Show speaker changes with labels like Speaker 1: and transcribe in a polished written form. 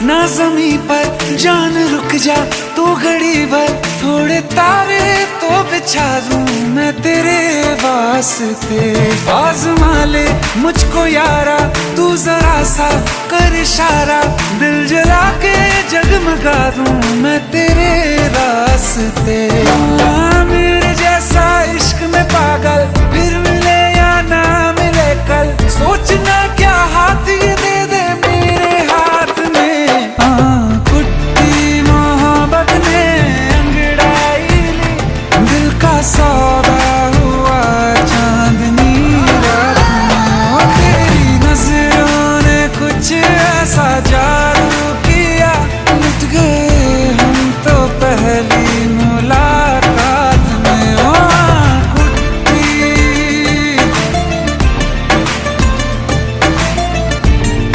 Speaker 1: ना जमी पर जान रुक जा तू घड़ी भर, थोड़े तारे तो बिछा दूं मैं तेरे वास्ते। आज़मा ले मुझको यारा तू जरा सा कर इशारा, दिल जला के जगमगा दूं मैं तेरे रास्ते। मेरे जैसा इश्क में पागल फिर मिले या ना मिले कल, सोचना क्या हाथ ये